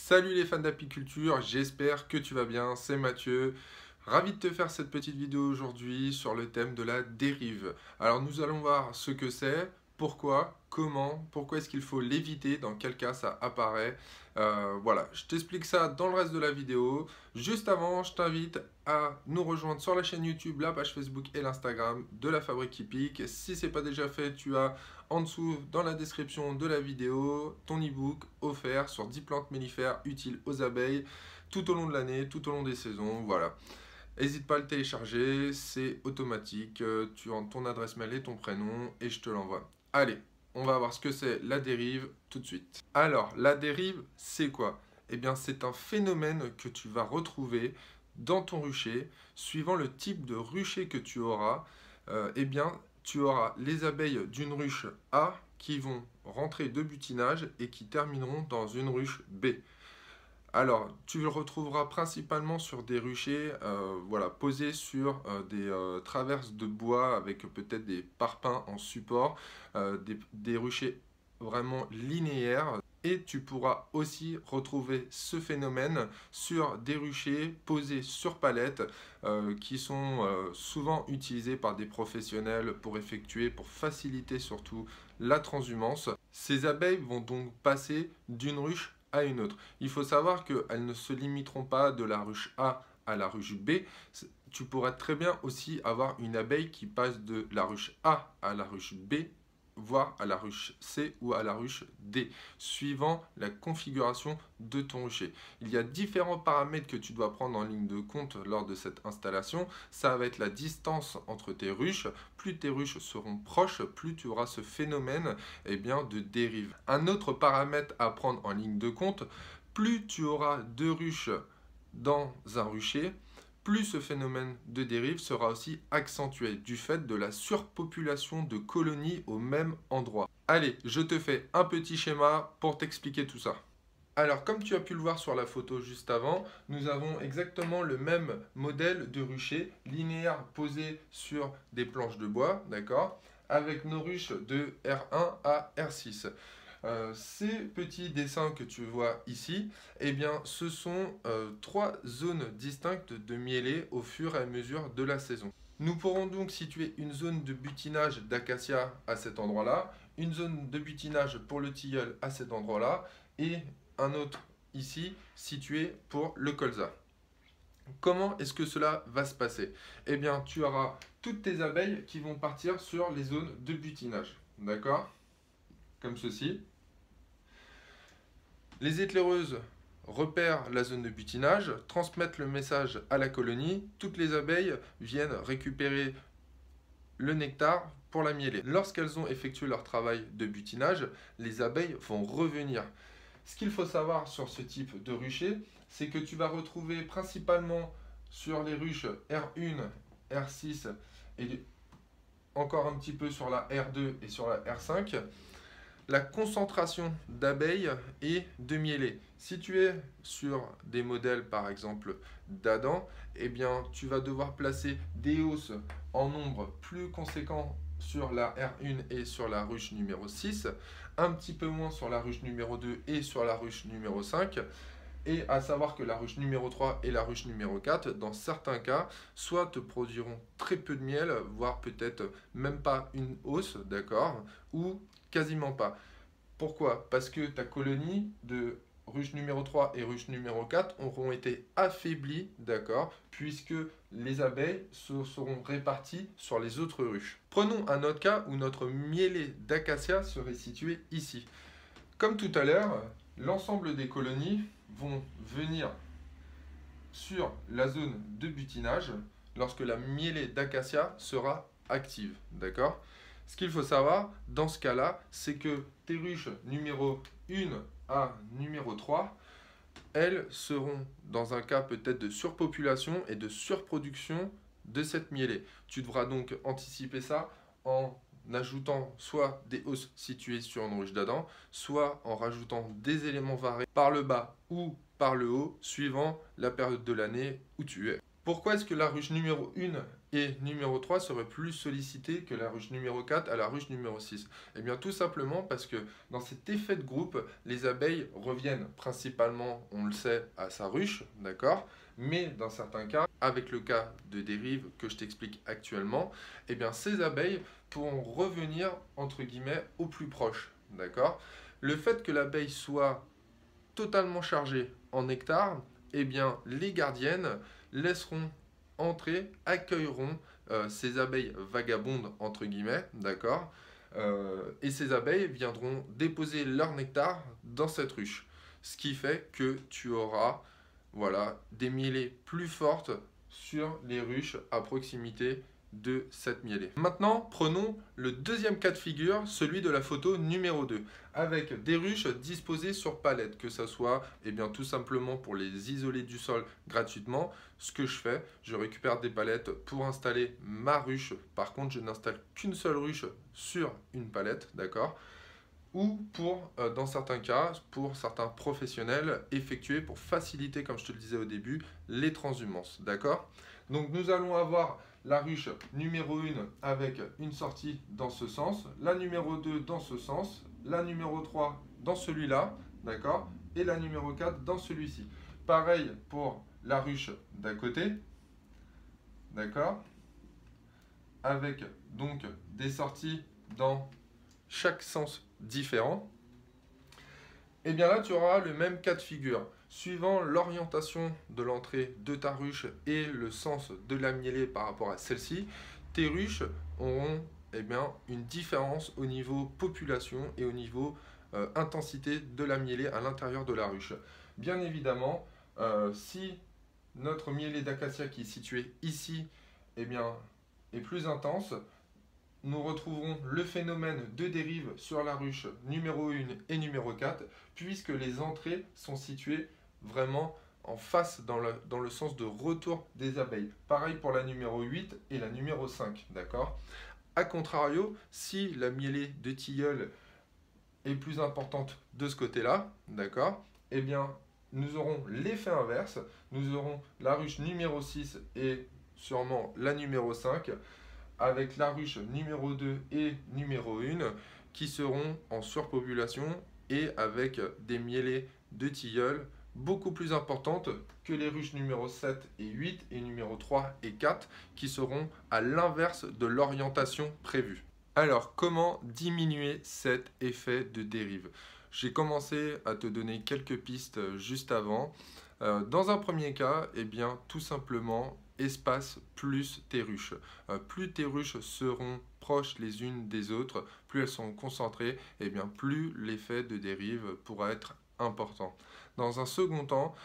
Salut les fans d'apiculture, j'espère que tu vas bien, c'est Mathieu. Ravi de te faire cette petite vidéo aujourd'hui sur le thème de la dérive. Alors nous allons voir ce que c'est, pourquoi, comment, pourquoi est-ce qu'il faut l'éviter, dans quel cas ça apparaît. Voilà, je t'explique ça dans le reste de la vidéo. Juste avant, je t'invite à nous rejoindre sur la chaîne YouTube, la page Facebook et l'Instagram de la Fabrique Hippique. Si ce n'est pas déjà fait, tu as en dessous dans la description de la vidéo ton e-book offert sur 10 plantes mellifères utiles aux abeilles tout au long de l'année, tout au long des saisons. Voilà. N'hésite pas à le télécharger, c'est automatique. Tu rentres ton adresse mail et ton prénom et je te l'envoie. Allez, on va voir ce que c'est la dérive tout de suite. Alors, la dérive, c'est quoi? Eh bien, c'est un phénomène que tu vas retrouver dans ton rucher, suivant le type de rucher que tu auras. Eh bien, tu auras les abeilles d'une ruche A qui vont rentrer de butinage et qui termineront dans une ruche B. Alors, tu le retrouveras principalement sur des ruchers voilà, posés sur des traverses de bois avec peut-être des parpaings en support, des ruchers vraiment linéaires. Et tu pourras aussi retrouver ce phénomène sur des ruchers posés sur palettes qui sont souvent utilisés par des professionnels pour faciliter surtout la transhumance. Ces abeilles vont donc passer d'une ruche à une autre. Il faut savoir qu'elles ne se limiteront pas de la ruche A à la ruche B. Tu pourrais très bien aussi avoir une abeille qui passe de la ruche A à la ruche B, voire à la ruche C ou à la ruche D, suivant la configuration de ton rucher. Il y a différents paramètres que tu dois prendre en ligne de compte lors de cette installation. Ça va être la distance entre tes ruches. Plus tes ruches seront proches, plus tu auras ce phénomène de dérive. Un autre paramètre à prendre en ligne de compte, plus tu auras de ruches dans un rucher, plus ce phénomène de dérive sera aussi accentué du fait de la surpopulation de colonies au même endroit. Allez, je te fais un petit schéma pour t'expliquer tout ça. Alors, comme tu as pu le voir sur la photo juste avant, nous avons exactement le même modèle de rucher linéaire posé sur des planches de bois, d'accord, avec nos ruches de R1 à R6. Ces petits dessins que tu vois ici, eh bien, ce sont trois zones distinctes de mielés au fur et à mesure de la saison. Nous pourrons donc situer une zone de butinage d'acacia à cet endroit-là, une zone de butinage pour le tilleul à cet endroit-là, et un autre ici situé pour le colza. Comment est-ce que cela va se passer? Eh bien, tu auras toutes tes abeilles qui vont partir sur les zones de butinage, d'accord? Comme ceci. Les éclaireuses repèrent la zone de butinage, transmettent le message à la colonie, toutes les abeilles viennent récupérer le nectar pour la mieler. Lorsqu'elles ont effectué leur travail de butinage, les abeilles vont revenir. Ce qu'il faut savoir sur ce type de rucher, c'est que tu vas retrouver principalement sur les ruches R1, R6 et encore un petit peu sur la R2 et sur la R5, la concentration d'abeilles et de mielés. Si tu es sur des modèles par exemple d'Adam, eh bien tu vas devoir placer des hausses en nombre plus conséquent sur la R1 et sur la ruche numéro 6, un petit peu moins sur la ruche numéro 2 et sur la ruche numéro 5. Et à savoir que la ruche numéro 3 et la ruche numéro 4, dans certains cas, soit te produiront très peu de miel, voire peut-être même pas une hausse, d'accord, ou quasiment pas. Pourquoi? Parce que ta colonie de ruche numéro 3 et ruche numéro 4 auront été affaiblies, d'accord, puisque les abeilles se seront réparties sur les autres ruches. Prenons un autre cas où notre mielet d'acacia serait situé ici. Comme tout à l'heure, l'ensemble des colonies vont venir sur la zone de butinage lorsque la mielée d'acacia sera active, d'accord? Ce qu'il faut savoir dans ce cas-là, c'est que tes ruches numéro 1 à numéro 3, elles seront dans un cas peut-être de surpopulation et de surproduction de cette mielée. Tu devras donc anticiper ça en ajoutant soit des hausses situées sur une ruche d'Adam, soit en rajoutant des éléments varés par le bas ou par le haut, suivant la période de l'année où tu es. Pourquoi est-ce que la ruche numéro 1 et numéro 3 seraient plus sollicitées que la ruche numéro 4 à la ruche numéro 6? Eh bien tout simplement parce que dans cet effet de groupe, les abeilles reviennent principalement, on le sait, à sa ruche, d'accord? Mais dans certains cas, avec le cas de dérive que je t'explique actuellement, eh bien ces abeilles pourront revenir entre guillemets au plus proche, d'accord? Le fait que l'abeille soit totalement chargée en nectar, eh bien les gardiennes laisseront entrer, accueilleront ces abeilles vagabondes, entre guillemets, d'accord, et ces abeilles viendront déposer leur nectar dans cette ruche. Ce qui fait que tu auras, voilà, des mielées plus fortes sur les ruches à proximité de cette mielée. Maintenant, prenons le deuxième cas de figure, celui de la photo numéro 2, avec des ruches disposées sur palette, que ce soit tout simplement pour les isoler du sol gratuitement. Ce que je fais, je récupère des palettes pour installer ma ruche. Par contre, je n'installe qu'une seule ruche sur une palette, d'accord? Ou pour, dans certains cas, pour certains professionnels, effectuer pour faciliter, comme je te le disais au début, les transhumances, d'accord? Donc nous allons avoir la ruche numéro 1 avec une sortie dans ce sens, la numéro 2 dans ce sens, la numéro 3 dans celui-là, d'accord? Et la numéro 4 dans celui-ci. Pareil pour la ruche d'à côté, d'accord? Avec donc des sorties dans chaque sens différent. Et bien là, tu auras le même cas de figure. Suivant l'orientation de l'entrée de ta ruche et le sens de la mielée par rapport à celle-ci, tes ruches auront une différence au niveau population et au niveau intensité de la mielée à l'intérieur de la ruche. Bien évidemment, si notre mielée d'acacia qui est située ici est plus intense, nous retrouverons le phénomène de dérive sur la ruche numéro 1 et numéro 4, puisque les entrées sont situées vraiment en face dans le sens de retour des abeilles. Pareil pour la numéro 8 et la numéro 5, d'accord? A contrario, si la mielée de tilleul est plus importante de ce côté-là, d'accord? Eh bien, nous aurons l'effet inverse. Nous aurons la ruche numéro 6 et sûrement la numéro 5, avec la ruche numéro 2 et numéro 1 qui seront en surpopulation et avec des mielées de tilleul beaucoup plus importantes que les ruches numéro 7 et 8 et numéro 3 et 4 qui seront à l'inverse de l'orientation prévue. Alors, comment diminuer cet effet de dérive? J'ai commencé à te donner quelques pistes juste avant. Dans un premier cas, tout simplement, espace plus tes ruches. Plus tes ruches seront proches les unes des autres, plus elles sont concentrées, plus l'effet de dérive pourra être important. Dans un second temps,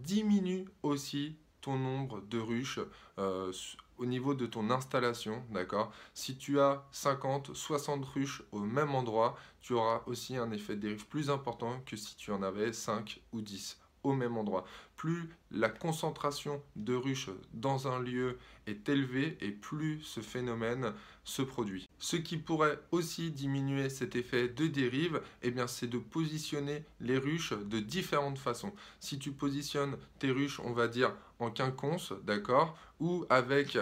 diminue aussi ton nombre de ruches au niveau de ton installation, d'accord? Si tu as 50, 60 ruches au même endroit, tu auras aussi un effet de dérive plus important que si tu en avais 5 ou 10 au même endroit. Plus la concentration de ruches dans un lieu est élevée et plus ce phénomène se produit. Ce qui pourrait aussi diminuer cet effet de dérive, c'est de positionner les ruches de différentes façons. Si tu positionnes tes ruches, on va dire en quinconce, d'accord, ou avec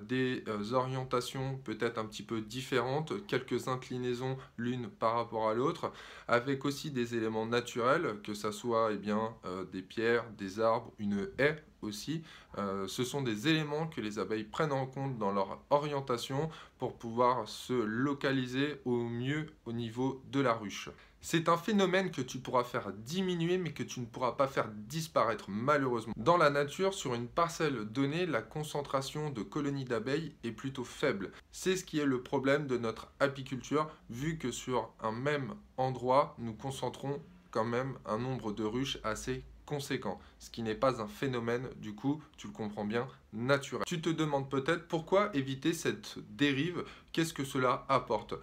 des orientations peut-être un petit peu différentes, quelques inclinaisons l'une par rapport à l'autre, avec aussi des éléments naturels, que ça soit des pierres, des arbres, une haie aussi. Ce sont des éléments que les abeilles prennent en compte dans leur orientation pour pouvoir se localiser au mieux au niveau de la ruche. C'est un phénomène que tu pourras faire diminuer mais que tu ne pourras pas faire disparaître malheureusement. Dans la nature, sur une parcelle donnée, la concentration de colonies d'abeilles est plutôt faible. C'est ce qui est le problème de notre apiculture, vu que sur un même endroit, nous concentrons quand même un nombre de ruches assez conséquent, ce qui n'est pas un phénomène, du coup, tu le comprends bien, naturel. Tu te demandes peut-être pourquoi éviter cette dérive, qu'est-ce que cela apporte?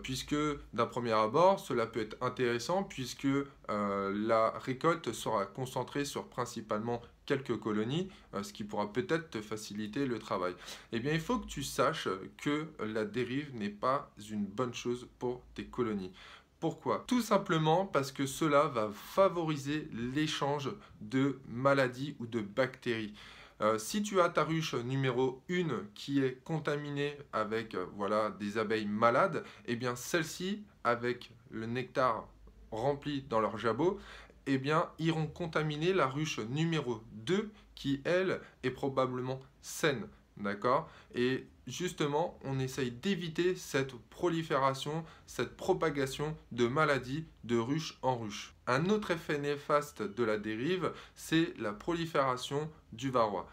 Puisque d'un premier abord, cela peut être intéressant, puisque la récolte sera concentrée sur principalement quelques colonies, ce qui pourra peut-être te faciliter le travail. Il faut que tu saches que la dérive n'est pas une bonne chose pour tes colonies. Pourquoi? Tout simplement parce que cela va favoriser l'échange de maladies ou de bactéries. Si tu as ta ruche numéro 1 qui est contaminée avec voilà, des abeilles malades, eh bien celle-ci, avec le nectar rempli dans leur jabot, eh bien, iront contaminer la ruche numéro 2 qui, elle, est probablement saine. D'accord? Et justement, on essaye d'éviter cette prolifération, cette propagation de maladies de ruche en ruche. Un autre effet néfaste de la dérive, c'est la prolifération du varroa.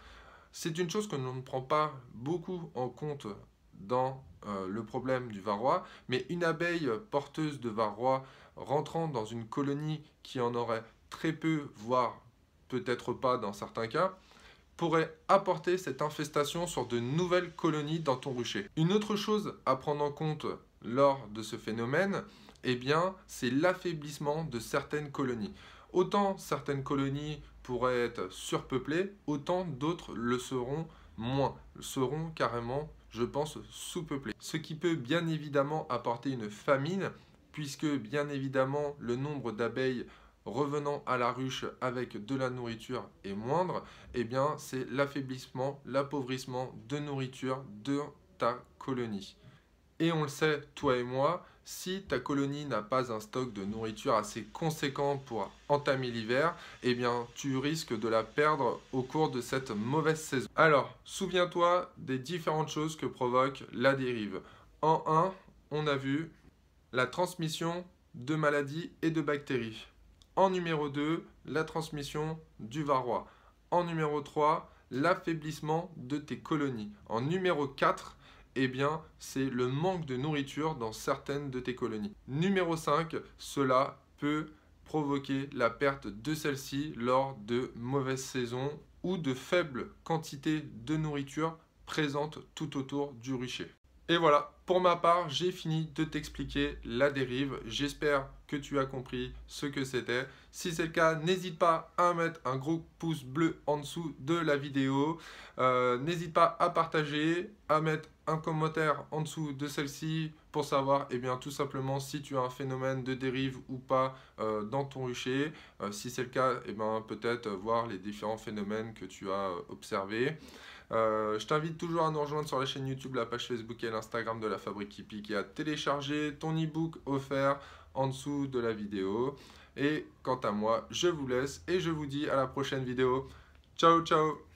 C'est une chose que l'on ne prend pas beaucoup en compte dans le problème du varroa, mais une abeille porteuse de varroa rentrant dans une colonie qui en aurait très peu, voire peut-être pas dans certains cas, pourrait apporter cette infestation sur de nouvelles colonies dans ton rucher. Une autre chose à prendre en compte lors de ce phénomène, eh bien, c'est l'affaiblissement de certaines colonies. Autant certaines colonies pourraient être surpeuplées, autant d'autres le seront moins, seront carrément, je pense, sous-peuplées. Ce qui peut bien évidemment apporter une famine, puisque bien évidemment le nombre d'abeilles revenant à la ruche avec de la nourriture est moindre, eh bien c'est l'affaiblissement, l'appauvrissement de nourriture de ta colonie. Et on le sait, toi et moi, si ta colonie n'a pas un stock de nourriture assez conséquent pour entamer l'hiver, eh bien tu risques de la perdre au cours de cette mauvaise saison. Alors, souviens-toi des différentes choses que provoque la dérive. En 1, on a vu la transmission de maladies et de bactéries. En numéro 2, la transmission du varroa. En numéro 3, l'affaiblissement de tes colonies. En numéro 4, eh bien, c'est le manque de nourriture dans certaines de tes colonies. Numéro 5, cela peut provoquer la perte de celle-ci lors de mauvaises saisons ou de faibles quantités de nourriture présentes tout autour du rucher. Et voilà, pour ma part, j'ai fini de t'expliquer la dérive. J'espère que tu as compris ce que c'était. Si c'est le cas, n'hésite pas à mettre un gros pouce bleu en dessous de la vidéo. N'hésite pas à partager, à mettre un commentaire en dessous de celle-ci pour savoir tout simplement si tu as un phénomène de dérive ou pas dans ton rucher. Si c'est le cas, peut-être voir les différents phénomènes que tu as observés. Je t'invite toujours à nous rejoindre sur la chaîne YouTube, la page Facebook et l'Instagram de la Fabrique Hippique et à télécharger ton e-book offert en dessous de la vidéo. Et quant à moi, je vous laisse et je vous dis à la prochaine vidéo. Ciao, ciao!